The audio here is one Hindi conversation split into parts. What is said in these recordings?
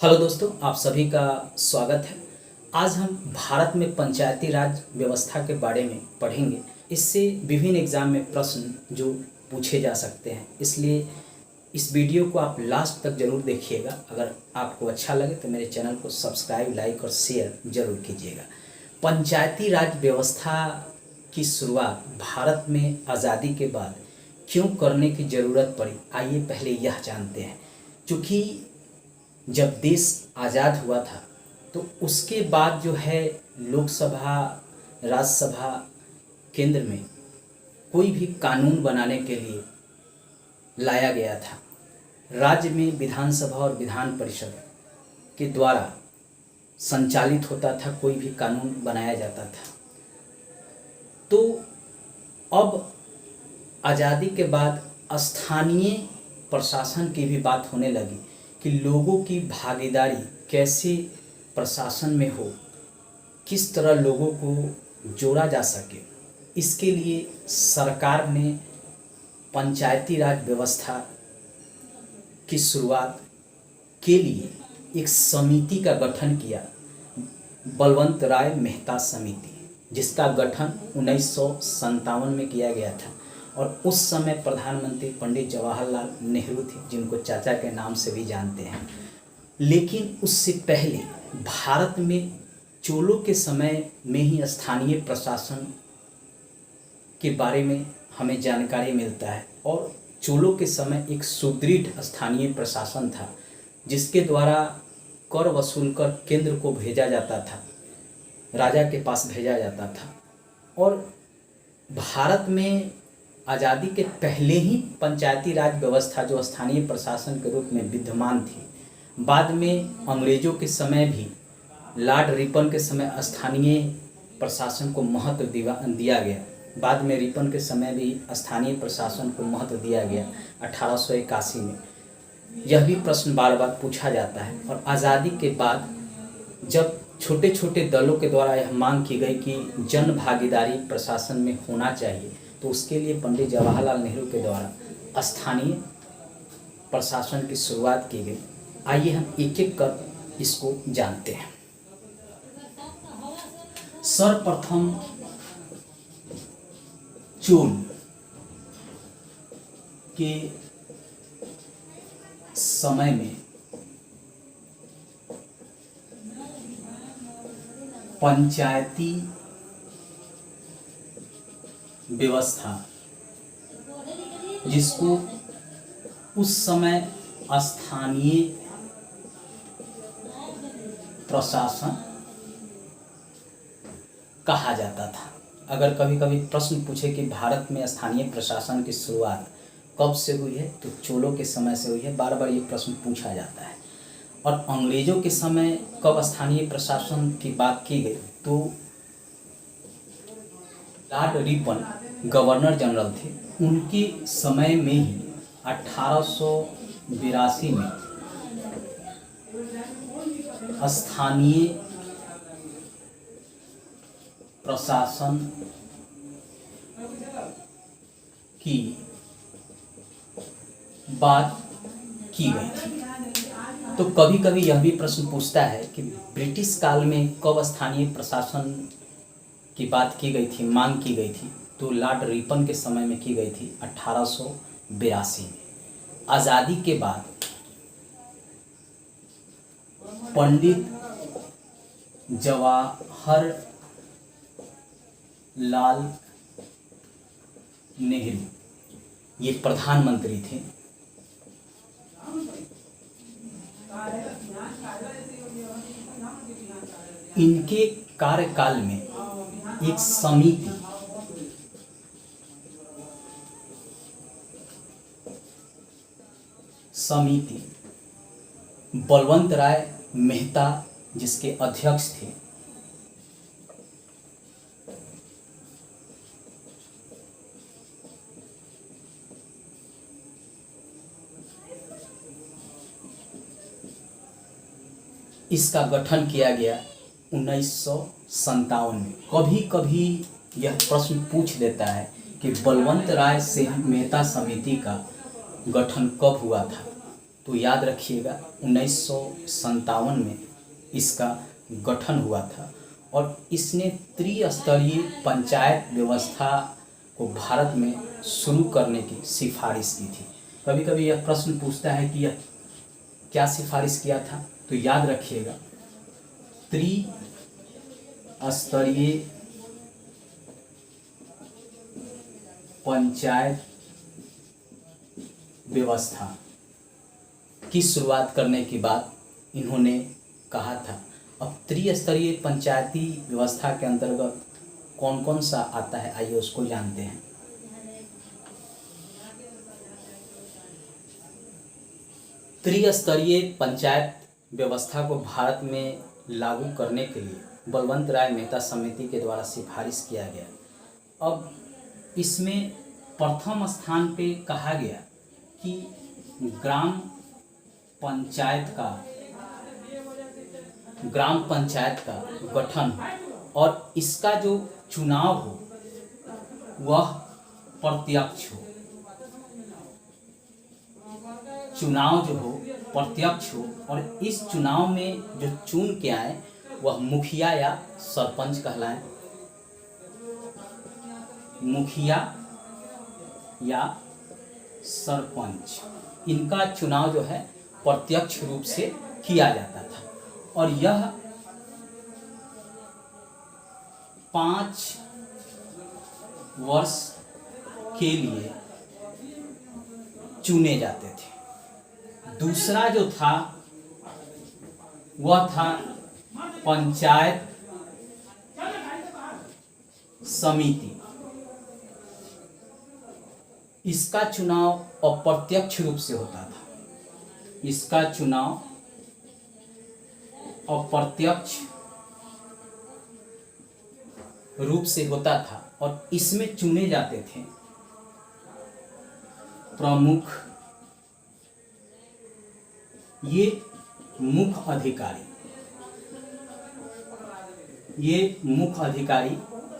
हेलो दोस्तों, आप सभी का स्वागत है। आज हम भारत में पंचायती राज व्यवस्था के बारे में पढ़ेंगे। इससे विभिन्न एग्जाम में प्रश्न जो पूछे जा सकते हैं, इसलिए इस वीडियो को आप लास्ट तक जरूर देखिएगा। अगर आपको अच्छा लगे तो मेरे चैनल को सब्सक्राइब, लाइक और शेयर जरूर कीजिएगा। पंचायती राज व्यवस्था की शुरुआत भारत में आज़ादी के बाद क्यों करने की ज़रूरत पड़ी, आइए पहले यह जानते हैं। चूँकि जब देश आज़ाद हुआ था तो उसके बाद जो है लोकसभा, राज्यसभा, केंद्र में कोई भी कानून बनाने के लिए लाया गया था। राज्य में विधानसभा और विधान परिषद के द्वारा संचालित होता था, कोई भी कानून बनाया जाता था। तो अब आज़ादी के बाद स्थानीय प्रशासन की भी बात होने लगी कि लोगों की भागीदारी कैसे प्रशासन में हो, किस तरह लोगों को जोड़ा जा सके। इसके लिए सरकार ने पंचायती राज व्यवस्था की शुरुआत के लिए एक समिति का गठन किया, बलवंत राय मेहता समिति, जिसका गठन 1957 में किया गया था। और उस समय प्रधानमंत्री पंडित जवाहरलाल नेहरू थे, जिनको चाचा के नाम से भी जानते हैं। लेकिन उससे पहले भारत में चोलों के समय में ही स्थानीय प्रशासन के बारे में हमें जानकारी मिलता है। और चोलों के समय एक सुदृढ़ स्थानीय प्रशासन था, जिसके द्वारा कर वसूल कर केंद्र को भेजा जाता था, राजा के पास भेजा जाता था। और भारत में आज़ादी के पहले ही पंचायती राज व्यवस्था जो स्थानीय प्रशासन के रूप में विद्यमान थी। बाद में अंग्रेज़ों के समय भी, लॉर्ड रिपन के समय स्थानीय प्रशासन को महत्व दिया गया। बाद में रिपन के समय भी स्थानीय प्रशासन को महत्व दिया गया 1881 में। यह भी प्रश्न बार बार पूछा जाता है। और आज़ादी के बाद जब छोटे छोटे दलों के द्वारा यह मांग की गई कि जन भागीदारी प्रशासन में होना चाहिए, तो उसके लिए पंडित जवाहरलाल नेहरू के द्वारा स्थानीय प्रशासन की शुरुआत की गई। आइए हम एक एक कर इसको जानते हैं। सर्वप्रथम चोल के समय में पंचायती व्यवस्था, जिसको उस समय स्थानीय प्रशासन कहा जाता था। अगर कभी कभी प्रश्न पूछे कि भारत में स्थानीय प्रशासन की शुरुआत कब से हुई है, तो चोलों के समय से हुई है। बार बार ये प्रश्न पूछा जाता है। और अंग्रेज़ों के समय कब स्थानीय प्रशासन की बात की गई, तो लॉर्ड रिपन गवर्नर जनरल थे, उनके समय में ही 1882 में स्थानीय प्रशासन की बात की गई थी। तो कभी कभी यह भी प्रश्न पूछता है कि ब्रिटिश काल में कब स्थानीय प्रशासन की बात की गई थी, मांग की गई थी, तो लॉर्ड रिपन के समय में की गई थी 1882 में। आज़ादी के बाद पंडित जवाहरलाल नेहरू ये प्रधानमंत्री थे। इनके कार्यकाल में एक समिति बलवंत राय मेहता जिसके अध्यक्ष थे, इसका गठन किया गया 1957 में। कभी कभी यह प्रश्न पूछ देता है कि बलवंत राय से मेहता समिति का गठन कब हुआ था, तो याद रखिएगा 1957 में इसका गठन हुआ था और इसने त्रिस्तरीय पंचायत व्यवस्था को भारत में शुरू करने की सिफारिश की थी। कभी कभी यह प्रश्न पूछता है कि यह क्या सिफारिश किया था, तो याद रखिएगा त्रिस्तरीय पंचायत व्यवस्था की शुरुआत करने की बात इन्होंने कहा था। अब त्रिस्तरीय पंचायती व्यवस्था के अंतर्गत कौन कौन सा आता है, आइए उसको जानते हैं। त्रिस्तरीय पंचायत व्यवस्था को भारत में लागू करने के लिए बलवंत राय मेहता समिति के द्वारा सिफारिश किया गया। अब इसमें प्रथम स्थान पे कहा गया कि ग्राम पंचायत का गठन हो और इसका जो चुनाव हो वह प्रत्यक्ष हो। चुनाव जो हो प्रत्यक्ष हो और इस चुनाव में जो चुन के आए वह मुखिया या सरपंच कहलाए। मुखिया या सरपंच, इनका चुनाव जो है प्रत्यक्ष रूप से किया जाता था और यह 5 वर्ष के लिए चुने जाते थे। दूसरा जो था वह था पंचायत समिति। इसका चुनाव अप्रत्यक्ष रूप से होता था। इसका चुनाव अप्रत्यक्ष रूप से होता था और इसमें चुने जाते थे प्रमुख, ये मुख्य अधिकारी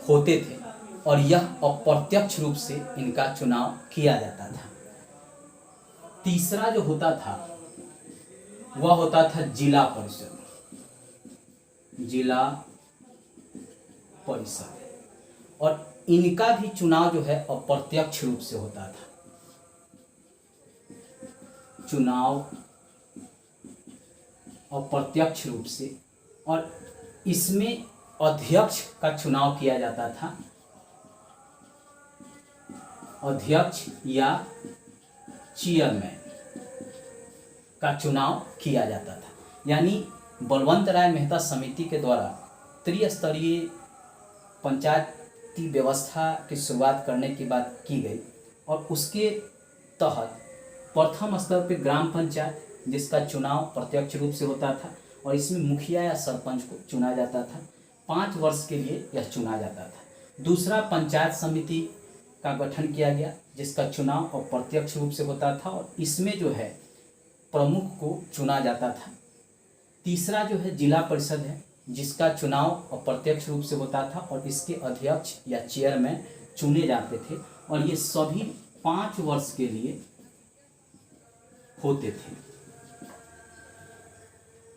होते थे और यह अप्रत्यक्ष रूप से इनका चुनाव किया जाता था। तीसरा जो होता था वह होता था जिला परिषद और इनका भी चुनाव जो है अप्रत्यक्ष रूप से होता था। चुनाव अप्रत्यक्ष रूप से और इसमें अध्यक्ष का चुनाव किया जाता था। अध्यक्ष या चेयरमैन का चुनाव किया जाता था। यानी बलवंत राय मेहता समिति के द्वारा त्रिस्तरीय पंचायती व्यवस्था की शुरुआत करने की बात की गई और उसके तहत प्रथम स्तर पर ग्राम पंचायत, जिसका चुनाव प्रत्यक्ष रूप से होता था और इसमें मुखिया या सरपंच को चुना जाता था। 5 वर्ष के लिए यह चुना जाता था। दूसरा पंचायत समिति का गठन किया गया, जिसका चुनाव अप्रत्यक्ष रूप से होता था और इसमें जो है प्रमुख को चुना जाता था। तीसरा जो है जिला परिषद है, जिसका चुनाव अप्रत्यक्ष रूप से होता था और इसके अध्यक्ष या चेयरमैन चुने जाते थे और ये सभी 5 वर्ष के लिए होते थे।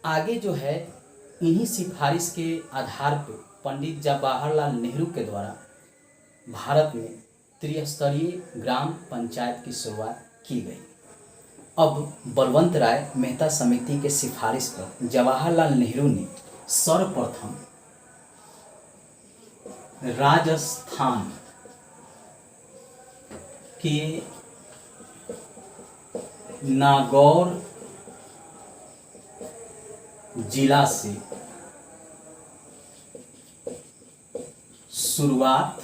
आगे जो है इन्हीं सिफारिश के आधार पर पंडित जवाहरलाल नेहरू के द्वारा भारत में त्रिस्तरीय ग्राम पंचायत की शुरुआत की गई। अब बलवंत राय मेहता समिति के सिफारिश पर जवाहरलाल नेहरू ने सर्वप्रथम राजस्थान के नागौर जिला से शुरुआत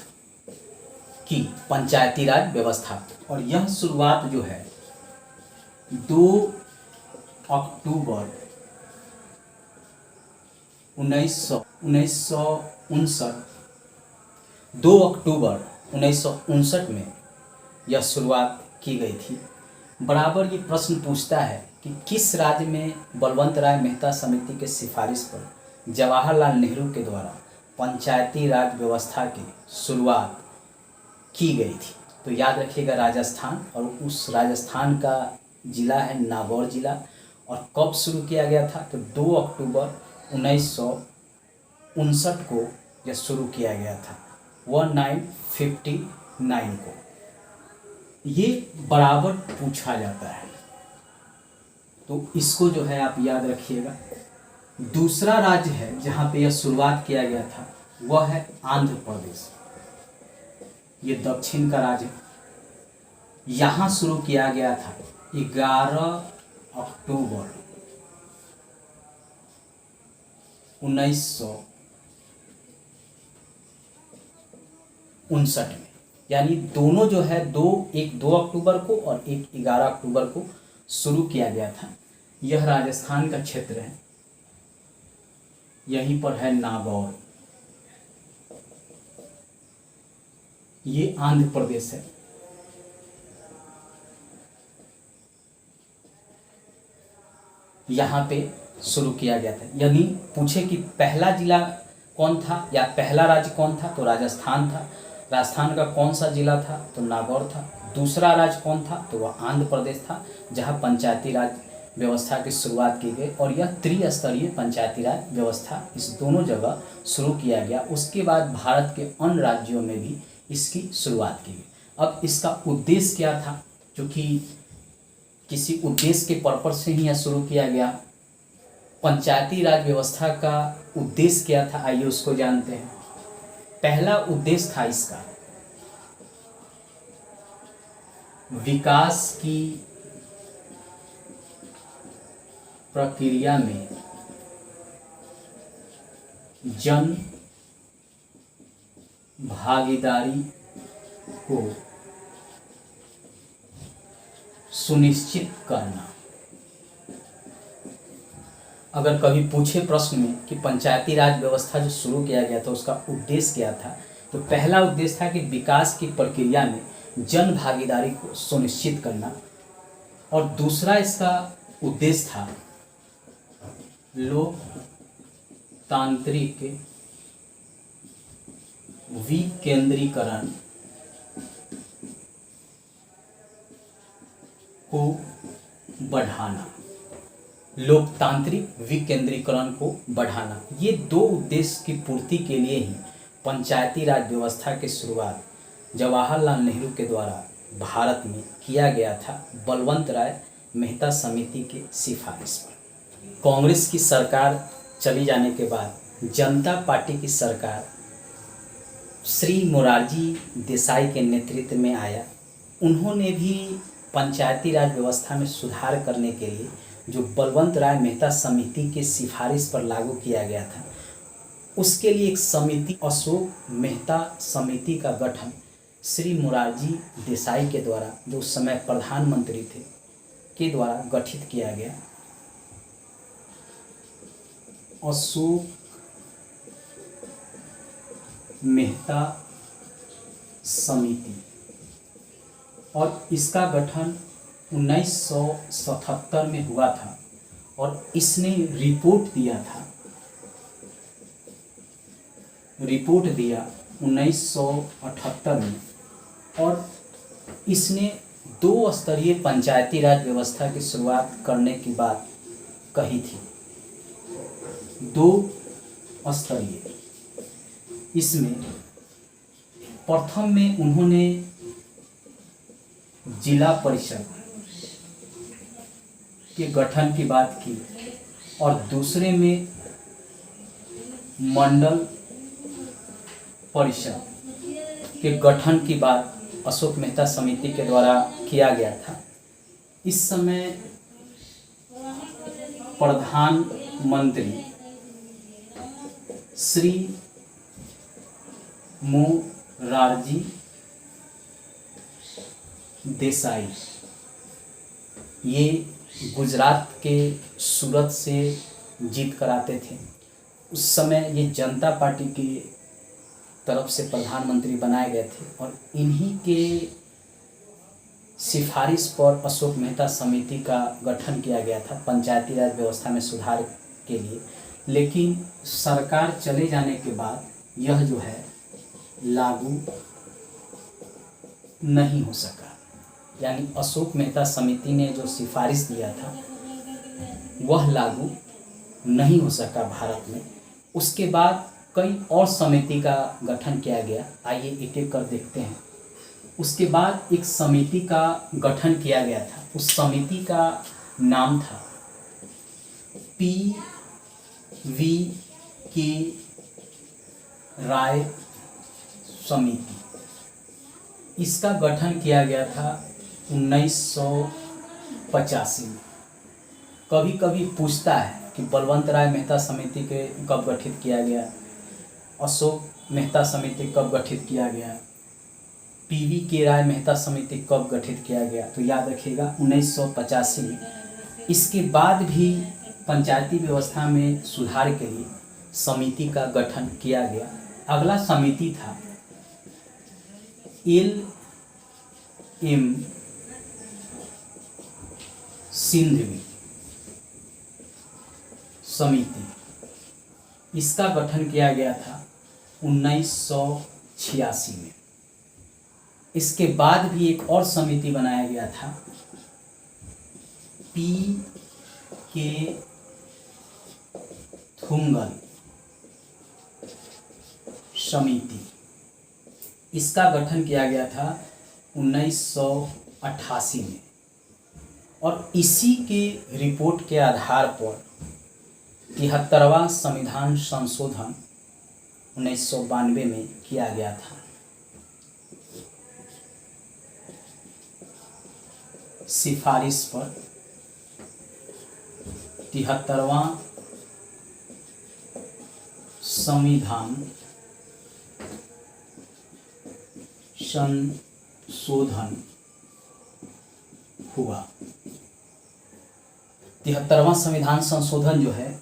की पंचायती राज व्यवस्था और यह शुरुआत जो है 2 अक्टूबर 1959 में यह शुरुआत की गई थी। बराबर ये प्रश्न पूछता है कि किस राज्य में बलवंत राय मेहता समिति के सिफारिश पर जवाहरलाल नेहरू के द्वारा पंचायती राज व्यवस्था की शुरुआत की गई थी। तो याद रखिएगा राजस्थान, और उस राजस्थान का जिला है नागौर जिला। और कब शुरू किया गया था? तो 2 अक्टूबर 1959 को यह शुरू किया गया था, 1959 को। ये बराबर पूछा जाता है, तो इसको जो है आप याद रखिएगा। दूसरा राज्य है जहाँ पे यह शुरुआत किया गया था, वह है आंध्र प्रदेश। ये दक्षिण का राज्य है। यहाँ शुरू किया गया था 11 अक्टूबर 1959 में। यानी दोनों जो है एक 2 अक्टूबर को और एक 11 अक्टूबर को शुरू किया गया था। यह राजस्थान का क्षेत्र है, यहीं पर है नागौर। ये आंध्र प्रदेश है। यहाँ पे शुरू किया गया था। यानी पूछे कि पहला जिला कौन था या पहला राज्य कौन था, तो राजस्थान था। राजस्थान का कौन सा जिला था? तो नागौर था। दूसरा राज्य कौन था? तो वह आंध्र प्रदेश था, जहाँ पंचायती राज व्यवस्था की शुरुआत की गई। और यह त्रिस्तरीय पंचायती राज व्यवस्था इस दोनों जगह शुरू किया गया। उसके बाद भारत के अन्य राज्यों में भी इसकी शुरुआत की गई। अब इसका उद्देश्य क्या था? क्योंकि किसी उद्देश्य के पर्पज से ही यह शुरू किया गया। पंचायती राज व्यवस्था का उद्देश्य क्या था? आइए उसको जानते हैं। पहला उद्देश्य था इसका विकास की प्रक्रिया में जन भागीदारी को सुनिश्चित करना। अगर कभी पूछे प्रश्न में कि पंचायती राज व्यवस्था जो शुरू किया गया था उसका उद्देश्य क्या था, तो पहला उद्देश्य था कि विकास की प्रक्रिया में जन भागीदारी को सुनिश्चित करना। और दूसरा इसका उद्देश्य था लोकतांत्रिक विकेंद्रीकरण को बढ़ाना। लोकतांत्रिक विकेंद्रीकरण को बढ़ाना, ये दो उद्देश्य की पूर्ति के लिए ही पंचायती राज व्यवस्था की शुरुआत जवाहरलाल नेहरू के द्वारा भारत में किया गया था, बलवंत राय मेहता समिति के सिफारिश पर। कांग्रेस की सरकार चली जाने के बाद जनता पार्टी की सरकार श्री मोरारजी देसाई के नेतृत्व में आया। उन्होंने भी पंचायती राज व्यवस्था में सुधार करने के लिए जो बलवंत राय मेहता समिति के सिफारिश पर लागू किया गया था, उसके लिए एक समिति अशोक मेहता समिति का गठन श्री मोरारजी देसाई के द्वारा, जो उस समय प्रधानमंत्री थे, के द्वारा गठित किया गया। अशोक मेहता समिति, और इसका गठन 1977 में हुआ था और इसने रिपोर्ट दिया 1978 में। और इसने 2 स्तरीय पंचायती राज व्यवस्था की शुरुआत करने की बात कही थी। 2 स्तरीय, इसमें प्रथम में उन्होंने जिला परिषद के गठन की बात की और दूसरे में मंडल परिषद के गठन की बात अशोक मेहता समिति के द्वारा किया गया था। इस समय प्रधानमंत्री श्री मोरारजी देसाई, ये गुजरात के सूरत से जीत कर आते थे। उस समय ये जनता पार्टी की तरफ से प्रधानमंत्री बनाए गए थे और इन्हीं के सिफारिश पर अशोक मेहता समिति का गठन किया गया था पंचायती राज व्यवस्था में सुधार के लिए। लेकिन सरकार चले जाने के बाद यह जो है लागू नहीं हो सका। यानी अशोक मेहता समिति ने जो सिफारिश दिया था वह लागू नहीं हो सका भारत में। उसके बाद कई और समिति का गठन किया गया। आइए एक एक कर देखते हैं। उसके बाद एक समिति का गठन किया गया था। उस समिति का नाम था पी.वी. के. राय समिति। इसका गठन किया गया था 1985 में। कभी कभी पूछता है कि बलवंत राय मेहता समिति के कब गठित किया गया, अशोक मेहता समिति कब गठित किया गया, पी.वी. के. राय मेहता समिति कब गठित किया गया, तो याद रखिएगा 1985 में। इसके बाद भी पंचायती व्यवस्था में सुधार के लिए समिति का गठन किया गया। अगला समिति था L.M. सिंघवी समिति। इसका गठन किया गया था 1986 में। इसके बाद भी एक और समिति बनाया गया था पी.के. थुंगल समिति। इसका गठन किया गया था 1988 में और इसी के रिपोर्ट के आधार पर 73वां संविधान संशोधन 1992 में किया गया था। सिफारिश पर 73वां संविधान संशोधन हुआ। 73वां संविधान संशोधन जो है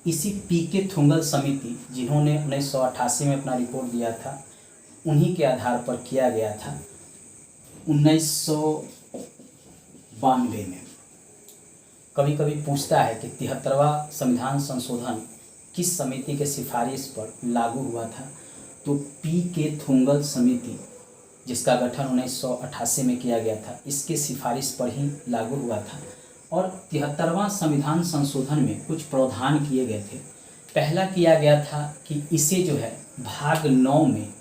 इसी पी.के. थुंगल समिति, जिन्होंने 1988 में अपना रिपोर्ट दिया था, उन्हीं के आधार पर किया गया था 1992 में। कभी कभी पूछता है कि 73वां संविधान संशोधन किस समिति के सिफारिश पर लागू हुआ था, तो पी.के. थुंगल समिति, जिसका गठन 1988 में किया गया था, इसके सिफारिश पर ही लागू हुआ था। और 73वां संविधान संशोधन में कुछ प्रावधान किए गए थे। पहला किया गया था कि इसे जो है भाग 9 में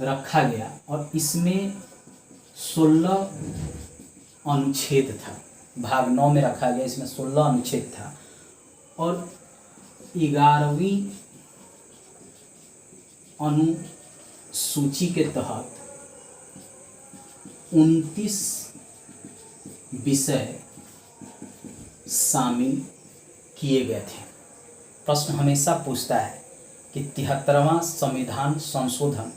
रखा गया और इसमें 16 अनुच्छेद था। भाग 9 में रखा गया, इसमें 16 अनुच्छेद था और 11वीं अनुसूची के तहत 29 विषय शामिल किए गए थे। प्रश्न हमेशा पूछता है कि 73वां संविधान संशोधन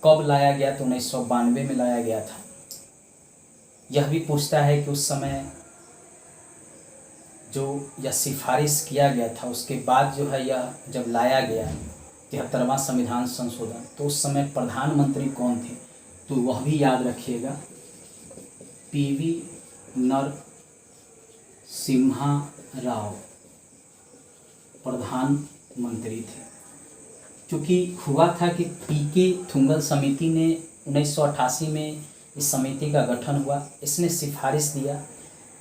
कब लाया गया, तो 1992 में लाया गया था। यह भी पूछता है कि उस समय जो यह सिफारिश किया गया था उसके बाद जो है यह जब लाया गया 73वां संविधान संशोधन, तो उस समय प्रधानमंत्री कौन थे, तो वह भी याद रखिएगा, पी.वी. नरसिम्हा राव प्रधानमंत्री थे। क्योंकि हुआ था कि पी.के. थुंगल समिति ने 1988 में इस समिति का गठन हुआ। इसने सिफारिश दिया।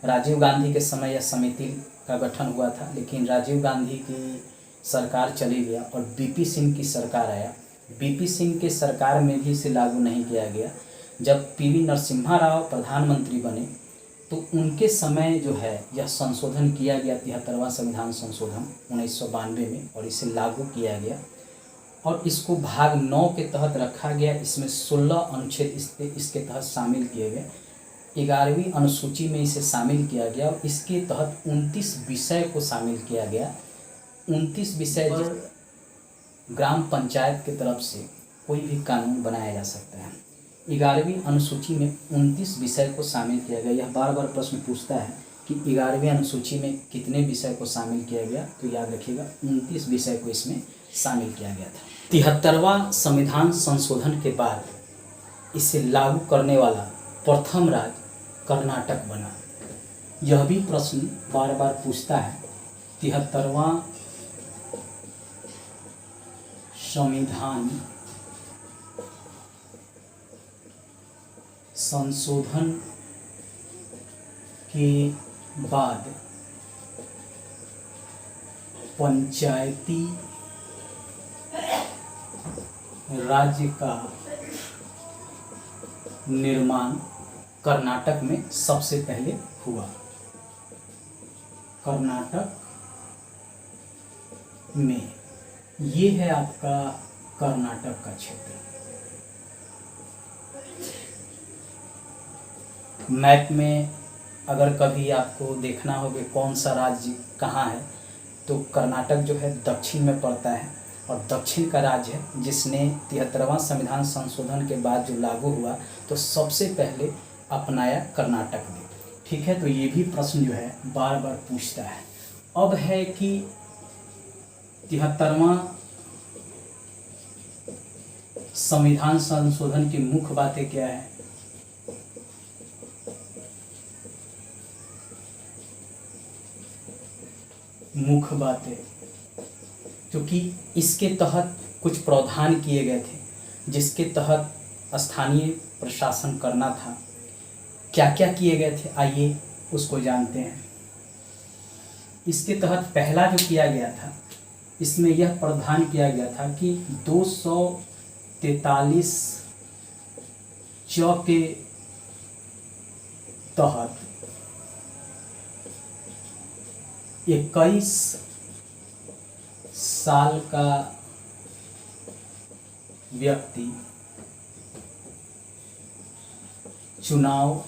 राजीव गांधी के समय यह समिति का गठन हुआ था, लेकिन राजीव गांधी की सरकार चली गया और बीपी सिंह की सरकार आया। बीपी सिंह के सरकार में भी इसे लागू नहीं किया गया। जब पी.वी. नरसिम्हा राव प्रधानमंत्री बने तो उनके समय जो है यह संशोधन किया गया, 73वां संविधान संशोधन 1992 में, और इसे लागू किया गया और इसको भाग 9 के तहत रखा गया। इसमें 16 अनुच्छेद इसके तहत शामिल किए गए। 11वीं अनुसूची में इसे शामिल किया गया और इसके तहत 29 विषय को शामिल किया गया। 29 विषय पर ग्राम पंचायत की तरफ से कोई भी कानून बनाया जा सकता है। 11वीं अनुसूची में 29 विषय को शामिल किया गया। यह बार बार प्रश्न पूछता है कि 11वीं अनुसूची में कितने विषय को शामिल किया गया, तो याद रखिएगा 29 विषय को इसमें शामिल किया गया था। 73वां संविधान संशोधन के बाद इसे लागू करने वाला प्रथम राज्य कर्नाटक बना। यह भी प्रश्न बार बार पूछता है। 73वां संविधान संशोधन के बाद पंचायती राज्य का निर्माण कर्नाटक में सबसे पहले हुआ। कर्नाटक में, ये है आपका कर्नाटक का क्षेत्र। मैप में अगर कभी आपको देखना हो कि कौन सा राज्य कहाँ है, तो कर्नाटक जो है दक्षिण में पड़ता है और दक्षिण का राज्य है जिसने 73वां संविधान संशोधन के बाद जो लागू हुआ तो सबसे पहले अपनाया कर्नाटक ने। ठीक है, तो ये भी प्रश्न जो है बार बार पूछता है। अब है कि 73वां संविधान संशोधन की मुख्य बातें क्या है। मुख्य बातें, क्योंकि इसके तहत कुछ प्रावधान किए गए थे जिसके तहत स्थानीय प्रशासन करना था। क्या क्या किए गए थे, आइए उसको जानते हैं। इसके तहत पहला जो किया गया था, इसमें यह प्रावधान किया गया था कि 243 च के तहत 21 साल का व्यक्ति चुनाव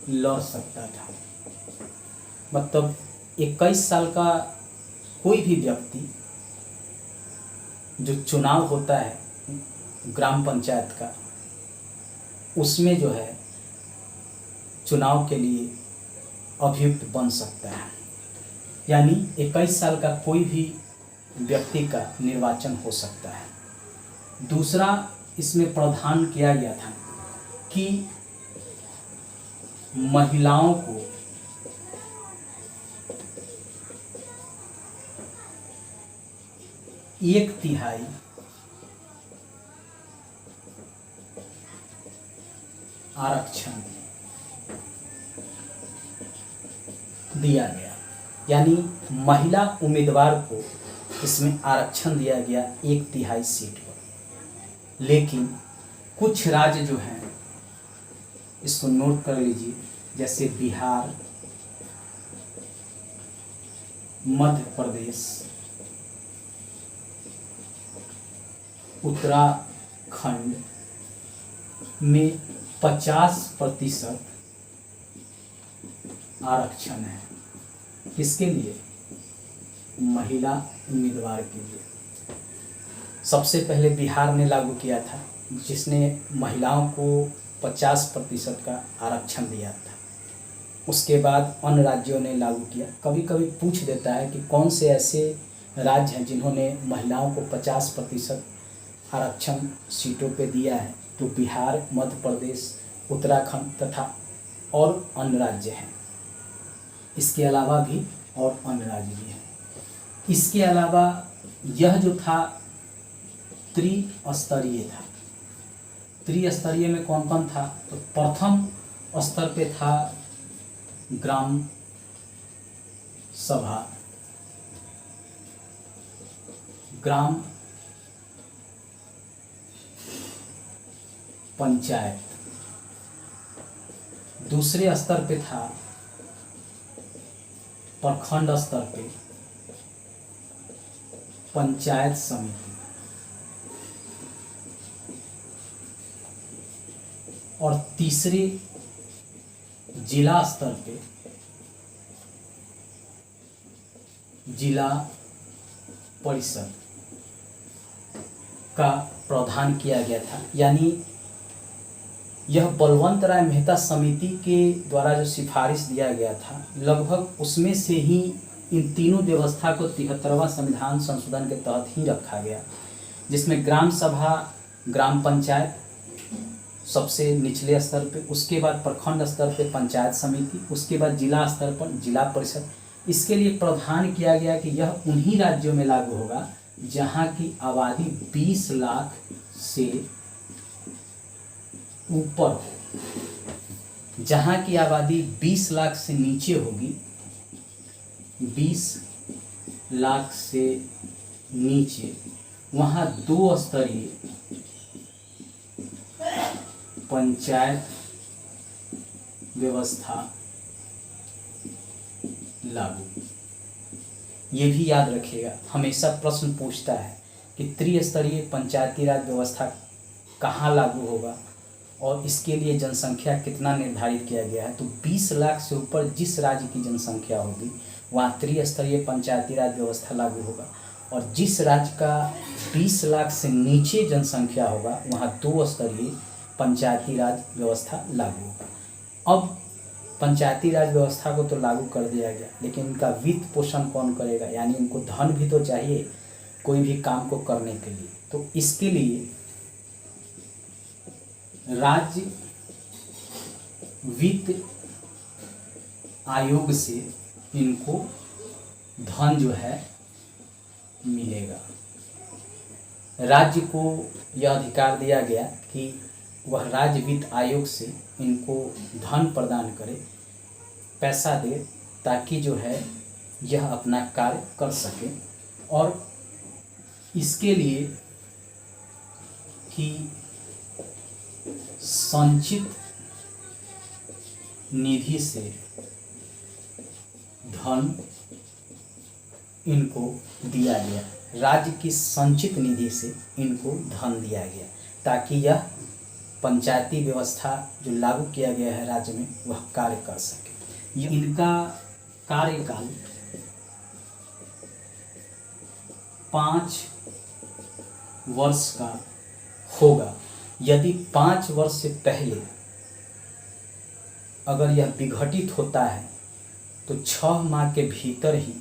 लड़ सकता था। मतलब 21 साल का कोई भी व्यक्ति जो चुनाव होता है ग्राम पंचायत का, उसमें जो है चुनाव के लिए अभियुक्त बन सकता है। यानी 21 साल का कोई भी व्यक्ति का निर्वाचन हो सकता है। दूसरा, इसमें प्रावधान किया गया था कि महिलाओं को 1/3 आरक्षण दिया गया। यानी महिला उम्मीदवार को इसमें आरक्षण दिया गया 1/3 सीट पर। लेकिन कुछ राज्य जो हैं, इसको नोट कर लीजिए, जैसे बिहार, मध्य प्रदेश, उत्तराखंड में 50% आरक्षण है। किसके लिए? महिला उम्मीदवार के लिए। सबसे पहले बिहार ने लागू किया था, जिसने महिलाओं को 50% का आरक्षण दिया था। उसके बाद अन्य राज्यों ने लागू किया। कभी कभी पूछ देता है कि कौन से ऐसे राज्य हैं जिन्होंने महिलाओं को 50% आरक्षण सीटों पे दिया है, तो बिहार, मध्य प्रदेश, उत्तराखंड तथा और अन्य राज्य हैं। इसके अलावा भी और अन्य राज्य भी हैं। इसके अलावा यह जो था त्रिस्तरीय था। त्रिस्तरीय में कौन कौन था? तो प्रथम स्तर पे था ग्राम सभा, ग्राम पंचायत। दूसरे स्तर पे था प्रखंड स्तर पे पंचायत समिति, और तीसरे जिला स्तर पे जिला परिषद का प्रावधान किया गया था। यानी यह बलवंत राय मेहता समिति के द्वारा जो सिफारिश दिया गया था, लगभग उसमें से ही इन तीनों व्यवस्था को 73वां संविधान संशोधन के तहत ही रखा गया, जिसमें ग्राम सभा, ग्राम पंचायत सबसे निचले स्तर पे, उसके बाद प्रखंड स्तर पे पंचायत समिति, उसके बाद जिला स्तर पर जिला परिषद। इसके लिए प्रावधान किया गया कि यह उन्हीं राज्यों में लागू होगा जहां की आबादी 20 लाख से ऊपर जहाँ की आबादी 20 लाख से नीचे होगी, 20 लाख से नीचे, वहाँ 2 स्तरीय पंचायत व्यवस्था लागू। ये भी याद रखिएगा, हमेशा प्रश्न पूछता है कि त्रिस्तरीय पंचायती राज व्यवस्था कहाँ लागू होगा और इसके लिए जनसंख्या कितना निर्धारित किया गया है। तो 20 लाख से ऊपर जिस राज्य की जनसंख्या होगी वहाँ त्रिस्तरीय पंचायती राज व्यवस्था लागू होगा, और जिस राज्य का 20 लाख से नीचे जनसंख्या होगा वहाँ 2 स्तरीय पंचायती राज व्यवस्था लागू होगा। अब पंचायती राज व्यवस्था को तो लागू कर दिया गया, लेकिन इनका वित्त पोषण कौन करेगा, यानी इनको धन भी तो चाहिए कोई भी काम को करने के लिए। तो इसके लिए राज्य वित्त आयोग से इनको धन जो है मिलेगा। राज्य को यह अधिकार दिया गया कि वह राज्य वित्त आयोग से इनको धन प्रदान करे, पैसा दे, ताकि जो है यह अपना कार्य कर सके। और इसके लिए कि संचित निधि से धन इनको दिया गया, राज्य की संचित निधि से इनको धन दिया गया, ताकि यह पंचायती व्यवस्था जो लागू किया गया है राज्य में वह कार्य कर सके। इनका कार्यकाल 5 वर्ष का होगा। यदि 5 वर्ष से पहले अगर यह विघटित होता है तो 6 माह के भीतर ही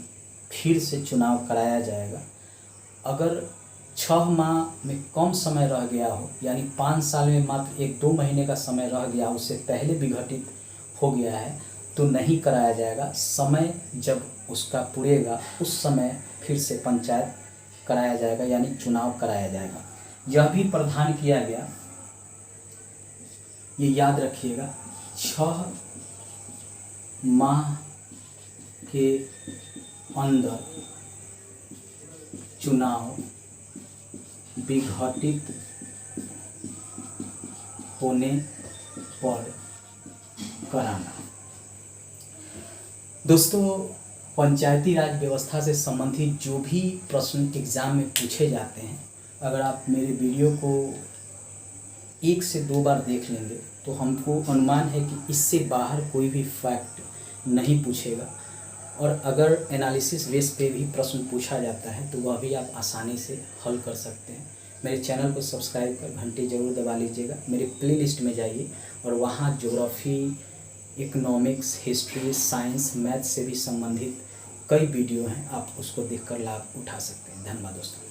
फिर से चुनाव कराया जाएगा। अगर 6 माह में कम समय रह गया हो, यानी 5 साल में मात्र 1-2 महीने का समय रह गया, उससे पहले विघटित हो गया है, तो नहीं कराया जाएगा। समय जब उसका पूरेगा उस समय फिर से पंचायत कराया जाएगा, यानी चुनाव कराया जाएगा। यह भी प्रावधान किया गया, ये याद रखिएगा, 6 माह के अंदर चुनाव विघटित होने पर कराना। दोस्तों, पंचायती राज व्यवस्था से संबंधित जो भी प्रश्न एग्ज़ाम में पूछे जाते हैं, अगर आप मेरे वीडियो को 1 से 2 बार देख लेंगे तो हमको अनुमान है कि इससे बाहर कोई भी फैक्ट नहीं पूछेगा। और अगर एनालिसिस बेस पे भी प्रश्न पूछा जाता है तो वह भी आप आसानी से हल कर सकते हैं। मेरे चैनल को सब्सक्राइब कर घंटी ज़रूर दबा लीजिएगा। मेरे प्लेलिस्ट में जाइए और वहाँ geography, economics, history, science, math से भी संबंधित कई वीडियो हैं, आप उसको देखकर लाभ उठा सकते हैं। धन्यवाद दोस्तों।